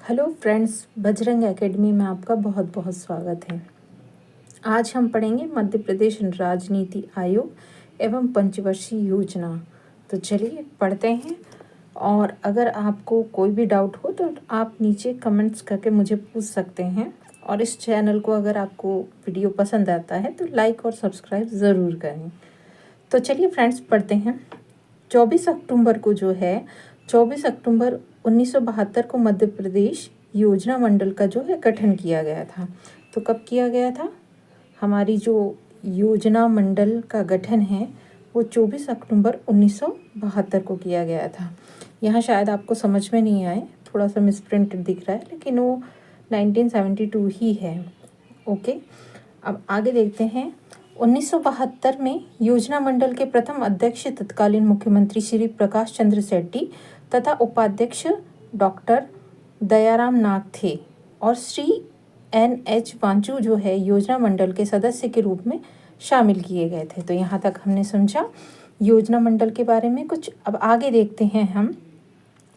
Hello friends, Bajrang academy में आपका बहुत बहुत स्वागत है। आज हम पढ़ेंगे मध्य प्रदेश राजनीति आयोग एवं पंचवर्षीय योजना। तो चलिए पढ़ते हैं। और अगर आपको कोई भी डाउट हो तो आप नीचे कमेंट्स करके मुझे पूछ सकते हैं। और इस चैनल को अगर आपको वीडियो पसंद आता है तो लाइक और सब्सक्राइब ज़रूर करें। तो चलिए फ्रेंड्स पढ़ते हैं। 24 अक्टूबर को जो है 24 अक्टूबर 1972 को मध्य प्रदेश योजना मंडल का जो है गठन किया गया था। तो कब किया गया था? हमारी जो योजना मंडल का गठन है वो 24 अक्टूबर 1972 को किया गया था। यहाँ शायद आपको समझ में नहीं आए, थोड़ा सा मिसप्रिंट दिख रहा है, लेकिन वो 1972 ही है। ओके, अब आगे देखते हैं। 1972 में योजना मंडल के प्रथम अध्यक्ष तत्कालीन मुख्यमंत्री श्री प्रकाश चंद्र शेट्टी तथा उपाध्यक्ष डॉक्टर दयाराम नाग थे और श्री NH वांचू जो है योजना मंडल के सदस्य के रूप में शामिल किए गए थे। तो यहाँ तक हमने समझा योजना मंडल के बारे में कुछ। अब आगे देखते हैं हम।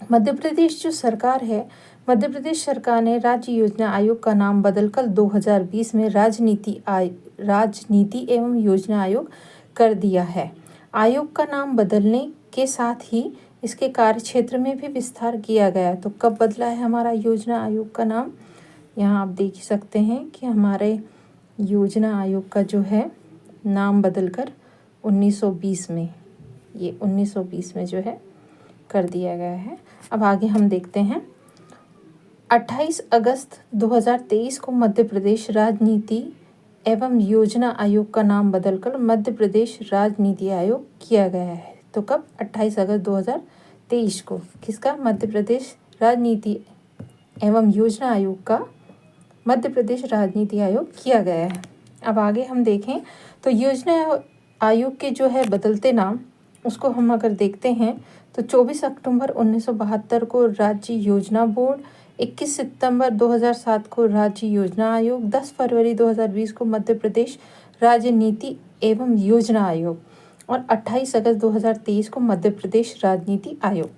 मध्य प्रदेश जो सरकार है, मध्य प्रदेश सरकार ने राज्य योजना आयोग का नाम बदलकर 2020 में राजनीति एवं योजना आयोग कर दिया है। आयोग का नाम बदलने के साथ ही इसके कार्यक्षेत्र में भी विस्तार किया गया। तो कब बदला है हमारा योजना आयोग का नाम? यहाँ आप देख सकते हैं कि हमारे योजना आयोग का जो है नाम बदलकर 1920 में, ये 1920 में जो है कर दिया गया है। अब आगे हम देखते हैं। 28 अगस्त 2023 को मध्य प्रदेश राजनीति एवं योजना आयोग का नाम बदलकर मध्य प्रदेश राजनीति आयोग किया गया है। तो कब? 28 अगस्त 2023 को किसका? मध्य प्रदेश राजनीति एवं योजना आयोग का मध्य प्रदेश राजनीति आयोग किया गया है। अब आगे हम देखें तो योजना आयोग के जो है बदलते नाम, उसको हम अगर देखते हैं तो 24 अक्टूबर 1972 को राज्य योजना बोर्ड, 21 सितंबर 2007 को राज्य योजना आयोग, 10 फरवरी 2020 को मध्य प्रदेश राजनीति एवं योजना आयोग और 28 अगस्त 2023 को मध्य प्रदेश राजनीति आयोग।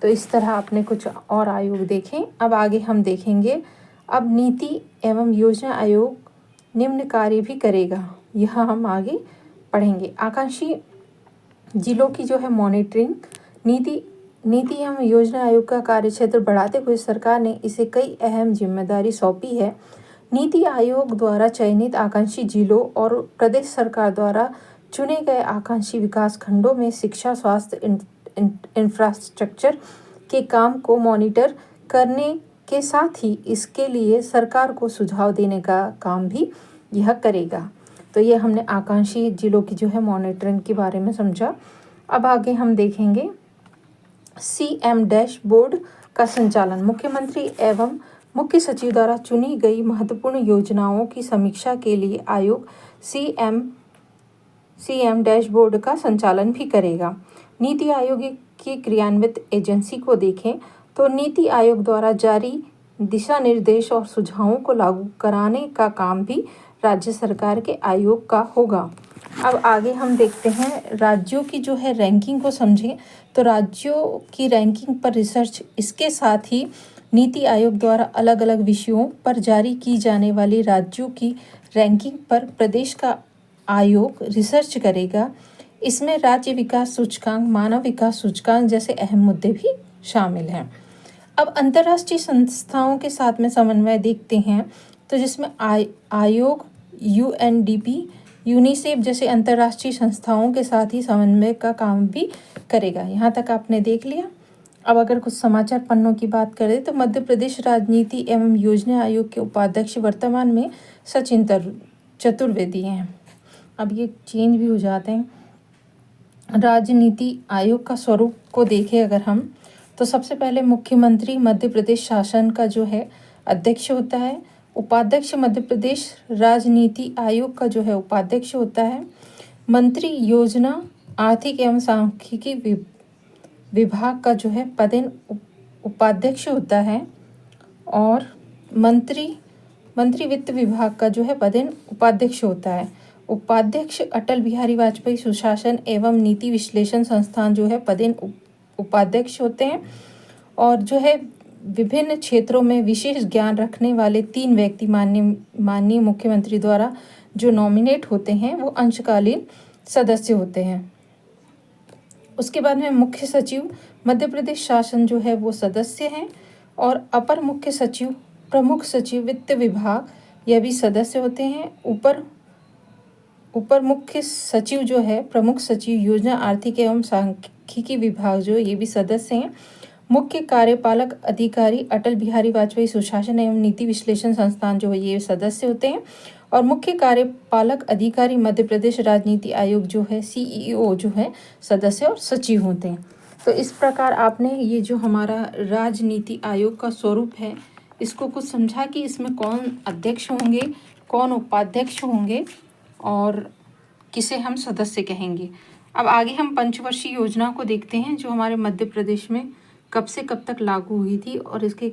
तो इस तरह आपने कुछ और आयोग देखें। अब आगे हम देखेंगे। अब नीति एवं योजना आयोग निम्न कार्य भी करेगा, यह हम आगे पढ़ेंगे। आकांक्षी जिलों की जो है मॉनिटरिंग, नीति एवं योजना आयोग का कार्यक्षेत्र बढ़ाते हुए सरकार ने इसे कई अहम जिम्मेदारी सौंपी है। नीति आयोग द्वारा चयनित आकांक्षी जिलों और प्रदेश सरकार द्वारा चुने गए आकांक्षी विकास खंडों में शिक्षा, स्वास्थ्य, इंफ्रास्ट्रक्चर के काम को मॉनिटर करने के साथ ही इसके लिए सरकार को सुझाव देने का काम भी यह करेगा। तो ये हमने आकांक्षी जिलों की जो है मॉनिटरिंग के बारे में समझा। अब आगे हम देखेंगे। CM डैशबोर्ड का संचालन, मुख्यमंत्री एवं मुख्य सचिव द्वारा चुनी गई महत्वपूर्ण योजनाओं की समीक्षा के लिए आयोग CM डैशबोर्ड का संचालन भी करेगा। नीति आयोग की क्रियान्वित एजेंसी को देखें तो नीति आयोग द्वारा जारी दिशा निर्देश और सुझावों को लागू कराने का काम भी राज्य सरकार के आयोग का होगा। अब आगे हम देखते हैं राज्यों की जो है रैंकिंग को समझें। तो राज्यों की रैंकिंग पर रिसर्च, इसके साथ ही नीति आयोग द्वारा अलग अलग विषयों पर जारी की जाने वाली राज्यों की रैंकिंग पर प्रदेश का आयोग रिसर्च करेगा। इसमें राज्य विकास सूचकांक, मानव विकास सूचकांक जैसे अहम मुद्दे भी शामिल हैं। अब अंतर्राष्ट्रीय संस्थाओं के साथ में समन्वय देखते हैं तो जिसमें आयोग UNDP, यूनिसेफ जैसे अंतर्राष्ट्रीय संस्थाओं के साथ ही समन्वय का काम भी करेगा। यहाँ तक आपने देख लिया। अब अगर कुछ समाचार पन्नों की बात करें तो मध्य प्रदेश राजनीति एवं योजना आयोग के उपाध्यक्ष वर्तमान में सचिन चतुर्वेदी हैं। अब ये चेंज भी हो जाते हैं। राजनीति आयोग का स्वरूप को देखें अगर हम, तो सबसे पहले मुख्यमंत्री मध्य प्रदेश शासन का जो है अध्यक्ष होता है। उपाध्यक्ष मध्य प्रदेश राजनीति आयोग का जो है उपाध्यक्ष होता है। मंत्री योजना, आर्थिक एवं सांख्यिकी विभाग का जो है पदेन उपाध्यक्ष होता है। और मंत्री वित्त विभाग का जो है पदेन उपाध्यक्ष होता है। उपाध्यक्ष अटल बिहारी वाजपेयी सुशासन एवं नीति विश्लेषण संस्थान जो है पदेन उपाध्यक्ष होते हैं। और जो है विभिन्न क्षेत्रों में विशेष ज्ञान रखने वाले 3 व्यक्ति माननीय मुख्यमंत्री द्वारा जो नॉमिनेट होते हैं वो अंशकालीन सदस्य होते हैं। उसके बाद में मुख्य सचिव मध्य प्रदेश शासन जो है वो सदस्य हैं, और अपर मुख्य सचिव, प्रमुख सचिव वित्त विभाग, यह भी सदस्य होते हैं। ऊपर मुख्य सचिव जो है, प्रमुख सचिव योजना आर्थिक एवं सांख्यिकी विभाग जो ये भी सदस्य हैं। मुख्य कार्यपालक अधिकारी अटल बिहारी वाजपेयी सुशासन एवं नीति विश्लेषण संस्थान जो है ये सदस्य होते हैं। और मुख्य कार्यपालक अधिकारी मध्य प्रदेश राजनीति आयोग जो है, CEO जो है सदस्य और सचिव होते हैं। तो इस प्रकार आपने ये जो हमारा राजनीति आयोग का स्वरूप है इसको कुछ समझा कि इसमें कौन अध्यक्ष होंगे, कौन उपाध्यक्ष होंगे और किसे हम सदस्य कहेंगे। अब आगे हम पंचवर्षीय योजना को देखते हैं जो हमारे मध्य प्रदेश में कब से कब तक लागू हुई थी और इसके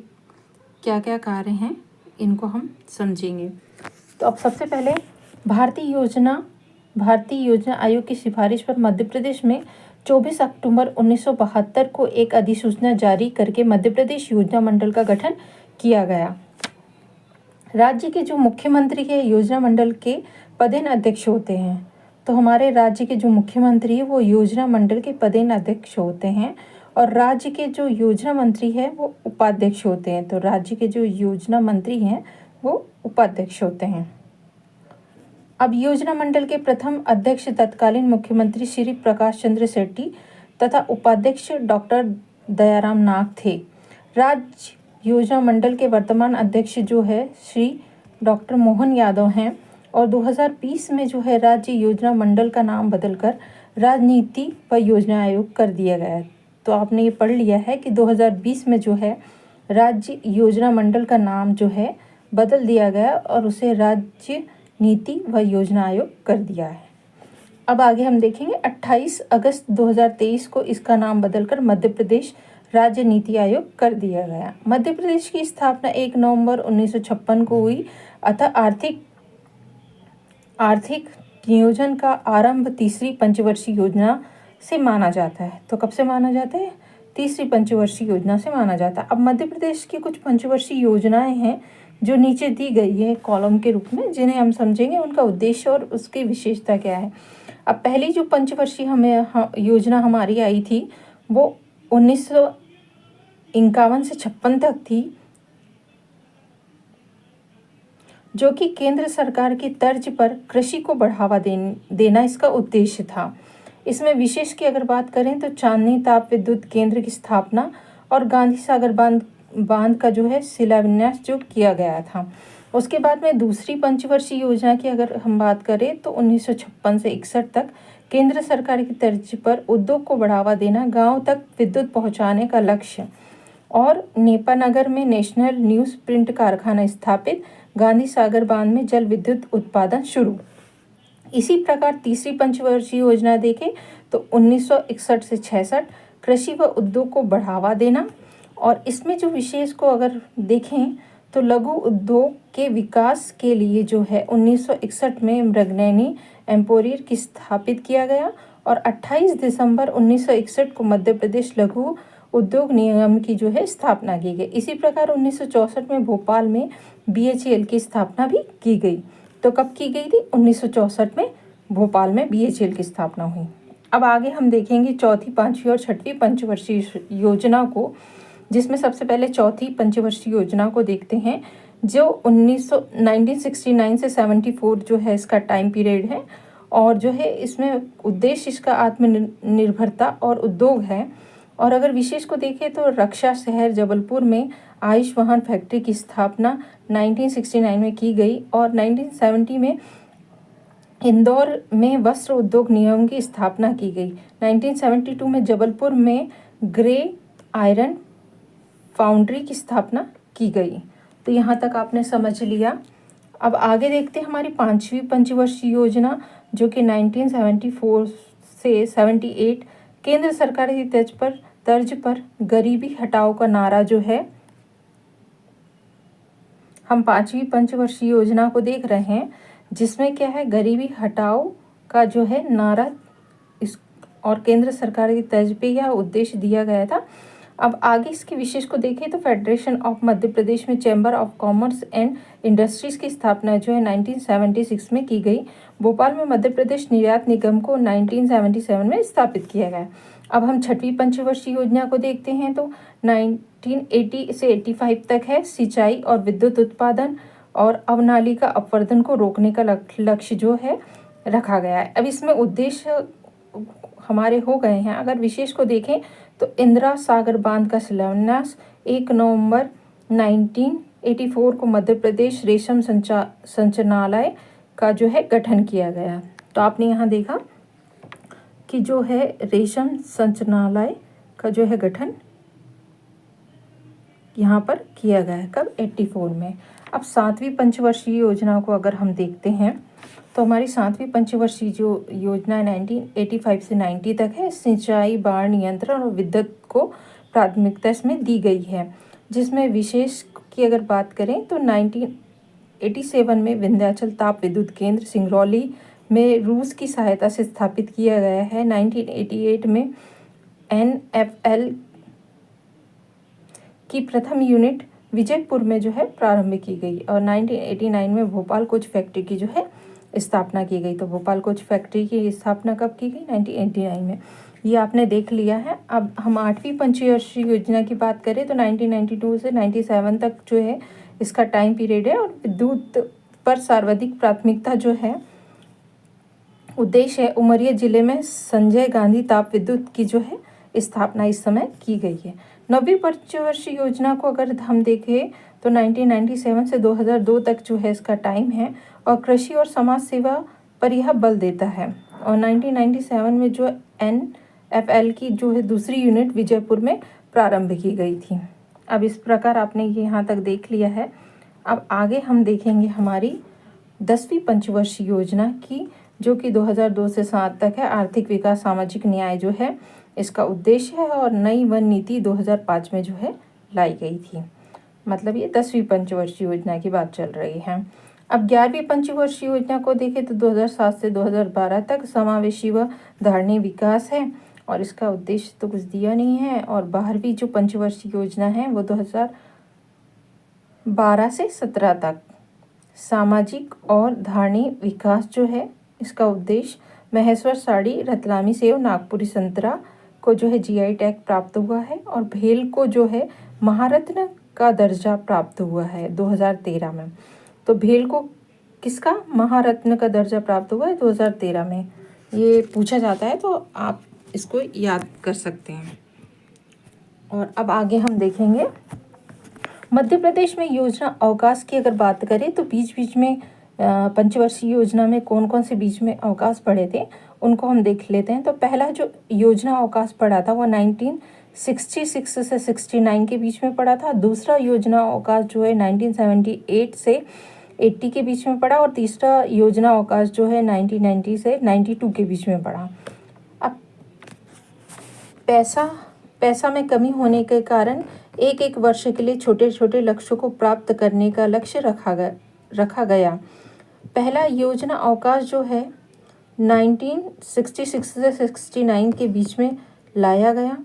क्या क्या कार्य हैं इनको हम समझेंगे। तो अब सबसे पहले भारतीय योजना आयोग की सिफारिश पर मध्य प्रदेश में 24 अक्टूबर 1972 को एक अधिसूचना जारी करके मध्य प्रदेश योजना मंडल का गठन किया गया। राज्य के जो मुख्यमंत्री है योजना मंडल के पदेन अध्यक्ष होते हैं। तो हमारे राज्य के जो मुख्यमंत्री है वो योजना मंडल के पदेन अध्यक्ष होते हैं, और राज्य के जो योजना मंत्री है वो उपाध्यक्ष होते हैं। तो राज्य के जो योजना मंत्री हैं वो उपाध्यक्ष होते हैं। अब योजना मंडल के प्रथम अध्यक्ष तत्कालीन मुख्यमंत्री श्री प्रकाश चंद्र शेट्टी तथा उपाध्यक्ष डॉक्टर दयाराम नाग थे। राज्य योजना मंडल के वर्तमान अध्यक्ष जो है श्री डॉक्टर मोहन यादव हैं, और 2020 में जो है राज्य योजना मंडल का नाम बदलकर राजनीति व योजना आयोग कर दिया गया है। तो आपने ये पढ़ लिया है कि 2020 में जो है राज्य योजना मंडल का नाम जो है बदल दिया गया और उसे राज्य नीति व योजना आयोग कर दिया है। अब आगे हम देखेंगे 28 अगस्त 2023 को इसका नाम बदलकर मध्य प्रदेश राज्य नीति आयोग कर दिया गया। मध्य प्रदेश की स्थापना 1 नवंबर 1956 को हुई, अतः आर्थिक नियोजन का आरंभ तीसरी पंचवर्षीय योजना से माना जाता है। तो कब से माना जाता है? तीसरी पंचवर्षीय योजना से माना जाता है। अब मध्य प्रदेश की कुछ पंचवर्षीय योजनाएं हैं जो नीचे दी गई है कॉलम के रूप में, जिन्हें हम समझेंगे, उनका उद्देश्य और उसकी विशेषता क्या है। अब पहली जो पंचवर्षीय योजना हमारी आई थी वो 1951 से 56 तक थी, जो कि केंद्र सरकार की तर्ज पर कृषि को बढ़ावा देना इसका उद्देश्य था। इसमें विशेष की अगर बात करें तो चांदनी ताप विद्युत केंद्र की स्थापना और गांधी सागर बांध का जो है शिलान्यास जो किया गया था। उसके बाद में दूसरी पंचवर्षीय योजना की अगर हम बात करें तो 1956 से 61 तक केंद्र सरकार की तर्ज पर उद्योग को बढ़ावा देना, गांव तक विद्युत पहुंचाने का लक्ष्य, और नेपानगर में नेशनल न्यूज़ प्रिंट कारखाना स्थापित, गांधी सागर बांध में जल विद्युत उत्पादन शुरू। इसी प्रकार तीसरी पंचवर्षीय योजना देखें तो 1961 से 66 कृषि व उद्योग को बढ़ावा देना, और इसमें जो विशेष को अगर देखें तो लघु उद्योग के विकास के लिए जो है 1961 में मृगनयनी एम्पोरियर की स्थापित किया गया, और 28 दिसंबर 1961 को मध्य प्रदेश लघु उद्योग निगम की जो है स्थापना की गई। इसी प्रकार 1964 में भोपाल में BHEL की स्थापना भी की गई। तो कब की गई थी? 1964 में भोपाल में BHEL की स्थापना हुई। अब आगे हम देखेंगे चौथी, पांचवी और छठवीं पंचवर्षीय योजना को, जिसमें सबसे पहले चौथी पंचवर्षीय योजना को देखते हैं, जो 1969 से 74 जो है इसका टाइम पीरियड है, और जो है इसमें उद्देश्य इसका आत्मनिर्भरता और उद्योग है। और अगर विशेष को देखें तो रक्षा शहर जबलपुर में आयुष वाहन फैक्ट्री की स्थापना 1969 में की गई, और 1970 में इंदौर में वस्त्र उद्योग निगम की स्थापना की गई। 1972 में जबलपुर में ग्रे आयरन फाउंड्री की स्थापना की गई। तो यहाँ तक आपने समझ लिया। अब आगे देखते हैं हमारी पांचवी पंचवर्षीय योजना, जो कि 1974 से 78 केंद्र सरकार की तर्ज पर गरीबी हटाओ का नारा जो है, हम पांचवी पंचवर्षीय योजना को देख रहे हैं, जिसमें क्या है, गरीबी हटाओ का जो है नारा इस और केंद्र सरकार की तर्ज पे यह उद्देश्य दिया गया था। अब आगे इसके विशेष को देखें तो फेडरेशन ऑफ मध्य प्रदेश में chamber of commerce and industries की स्थापना जो है 1976 में की गई। भोपाल में मध्य प्रदेश निर्यात निगम को 1977 में स्थापित किया गया। अब हम छठवीं पंचवर्षीय योजना को देखते हैं तो 1980 से 85 तक है। सिंचाई और विद्युत उत्पादन और अवनाली का अपवर्तन को रोकने का लक्ष्य जो है रखा गया है। अब इसमें उद्देश्य हमारे हो गए हैं। अगर विशेष को देखें तो इंदिरा सागर बांध का शिलान्यास 1 नवंबर 1984 को मध्य प्रदेश रेशम संचालनालय का जो है गठन किया गया। तो आपने यहाँ देखा कि जो है रेशम संचालनालय का जो है गठन यहाँ पर किया गया है। कब? 84 में। अब 7वीं पंचवर्षीय योजना को अगर हम देखते हैं तो हमारी 7वीं पंचवर्षीय जो योजना 1985 से 90 तक है। सिंचाई, बाढ़ नियंत्रण और विद्युत को प्राथमिकता इसमें दी गई है। जिसमें विशेष की अगर बात करें तो 1987 में विंध्याचल ताप विद्युत केंद्र सिंगरौली में रूस की सहायता से स्थापित किया गया है। 1988 में NFL की प्रथम यूनिट विजयपुर में जो है प्रारंभ की गई और 1989 में भोपाल कोच फैक्ट्री की जो है स्थापना की गई। तो भोपाल कोच फैक्ट्री की स्थापना कब की गई? 1989 में। ये आपने देख लिया है। अब हम 8वीं पंचवर्षीय योजना की बात करें तो 1992 से 97 तक जो है इसका टाइम पीरियड है और विद्युत पर सर्वाधिक प्राथमिकता जो है उद्देश्य है। उमरिया जिले में संजय गांधी ताप विद्युत की जो है स्थापना इस समय की गई है। 9वीं पंचवर्षीय योजना को अगर हम देखें तो 1997 से 2002 तक जो है इसका टाइम है और कृषि और समाज सेवा पर यह बल देता है। और 1997 में जो NFL की जो है दूसरी यूनिट विजयपुर में प्रारंभ की गई थी। अब इस प्रकार आपने ये यहाँ तक देख लिया है। अब आगे हम देखेंगे हमारी 10वीं पंचवर्षीय योजना की, जो कि 2002 से 7 तक है। आर्थिक विकास, सामाजिक न्याय जो है इसका उद्देश्य है और नई वन नीति 2005 में जो है लाई गई थी। मतलब ये 10वीं पंचवर्षीय योजना की बात चल रही है। अब 11वीं पंचवर्षीय योजना को देखें तो 2007 से 2012 तक समावेशी व धारणीय विकास है और इसका उद्देश्य तो कुछ दिया नहीं है। और 12वीं जो पंचवर्षीय योजना है वो 2012 से 17 तक सामाजिक और धारणीय विकास जो है इसका उद्देश्य महेश्वर साड़ी, रतलामी सेव, नागपुरी संतरा को जो है GI टैग प्राप्त हुआ है और भेल को जो है महारत्न का दर्जा प्राप्त हुआ है 2013 में। तो भेल को किसका महारत्न का दर्जा प्राप्त हुआ है 2013 में, ये पूछा जाता है तो आप इसको याद कर सकते हैं। और अब आगे हम देखेंगे मध्य प्रदेश में योजना अवकाश की अगर बात करें तो बीच बीच में पंचवर्षीय योजना में कौन कौन से बीच में अवकाश पड़े थे उनको हम देख लेते हैं। तो पहला जो योजना अवकाश पड़ा था वो 1966 से 69 के बीच में पड़ा था। दूसरा योजना अवकाश जो है 1978 से 80 के बीच में पड़ा और तीसरा योजना अवकाश जो है 1990 से 92 के बीच में पड़ा। अब पैसा में कमी होने के कारण एक वर्ष के लिए छोटे छोटे लक्ष्यों को प्राप्त करने का लक्ष्य रखा गया। पहला योजना अवकाश जो है 1966 से 69 के बीच में लाया गया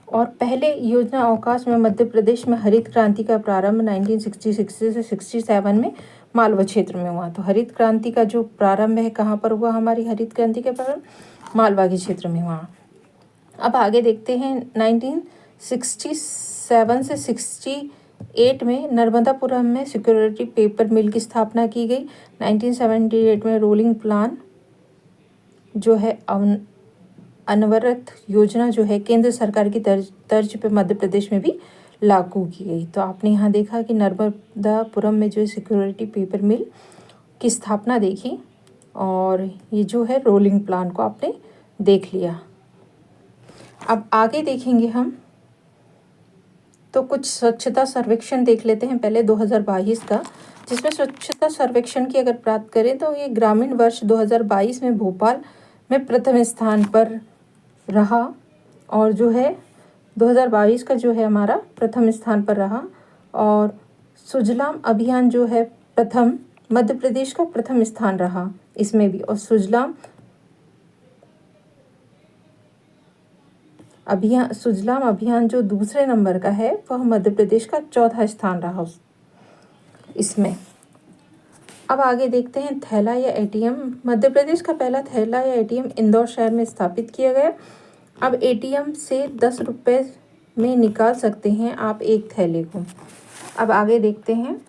और पहले योजना अवकाश में मध्य प्रदेश में हरित क्रांति का प्रारंभ 1966 से 67 में मालवा क्षेत्र में हुआ। तो हरित क्रांति का जो प्रारंभ है कहाँ पर हुआ? हमारी हरित क्रांति का प्रारंभ मालवा के क्षेत्र में हुआ। अब आगे देखते हैं 1967 से 68 में नर्मदापुरम में सिक्योरिटी पेपर मिल की स्थापना की गई। 1978 में रोलिंग प्लान जो है अनवरत योजना जो है केंद्र सरकार की तर्ज पे मध्य प्रदेश में भी लागू की गई। तो आपने यहाँ देखा कि नर्मदापुरम में जो है सिक्योरिटी पेपर मिल की स्थापना देखी और ये जो है रोलिंग प्लान को आपने देख लिया। अब आगे देखेंगे हम तो कुछ स्वच्छता सर्वेक्षण देख लेते हैं पहले 2022 का, जिसमें स्वच्छता सर्वेक्षण की अगर बात करें तो ये ग्रामीण वर्ष 2022 में भोपाल में प्रथम स्थान पर रहा और जो है 2022 का जो है हमारा प्रथम स्थान पर रहा। और सुजलाम अभियान जो है प्रथम मध्य प्रदेश का प्रथम स्थान रहा इसमें भी। और सुजलाम अभियान, सुजलाम अभियान जो दूसरे नंबर का है वह मध्य प्रदेश का चौथा स्थान रहा इसमें। अब आगे देखते हैं थैला या एटीएम। मध्य प्रदेश का पहला थैला या एटीएम इंदौर शहर में स्थापित किया गया। अब एटीएम से 10 रुपये में निकाल सकते हैं आप एक थैले को। अब आगे देखते हैं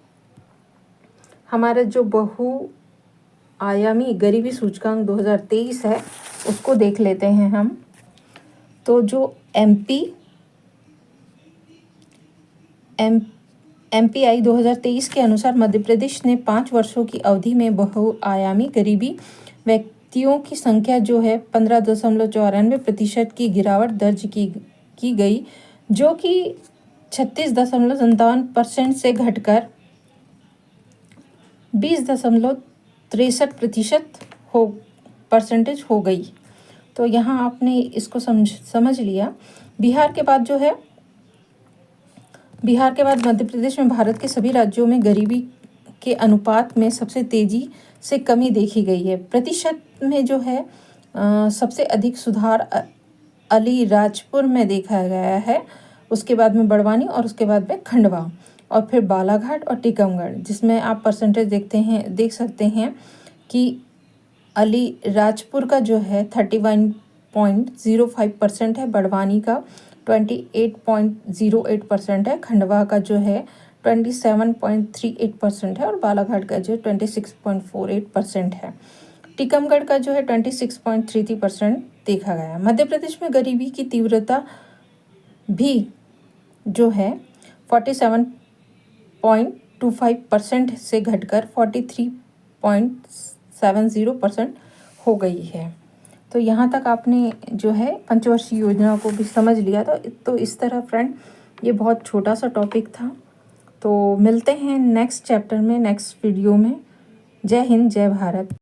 हमारा जो बहुआयामी गरीबी सूचकांक 2023 है उसको देख लेते हैं हम। तो जो MPI 2023 के अनुसार मध्य प्रदेश ने 5 वर्षों की अवधि में बहुआयामी गरीबी व्यक्तियों की संख्या जो है 15.94% की गिरावट दर्ज की गई, जो कि 36.57% से घटकर 20.63% हो गई। तो यहाँ आपने इसको समझ लिया। बिहार के बाद मध्य प्रदेश में भारत के सभी राज्यों में गरीबी के अनुपात में सबसे तेज़ी से कमी देखी गई है। प्रतिशत में जो है सबसे अधिक सुधार अलीराजपुर में देखा गया है, उसके बाद में बड़वानी और उसके बाद में खंडवा और फिर बालाघाट और टीकमगढ़, जिसमें आप परसेंटेज देख सकते हैं कि अलीराजपुर का जो है 31.05% है, बड़वानी का 28.08% है, खंडवा का जो है 27.38% है और बालाघाट का जो 26.48% है। टीकमगढ़ का जो है 26.33% देखा गया। मध्य प्रदेश में गरीबी की तीव्रता भी जो है 47.25% से घटकर 43.70% हो गई है। तो यहाँ तक आपने जो है पंचवर्षीय योजना को भी समझ लिया था। तो इस तरह फ्रेंड ये बहुत छोटा सा टॉपिक था। तो मिलते हैं नेक्स्ट चैप्टर में, नेक्स्ट वीडियो में। जय हिंद, जय भारत।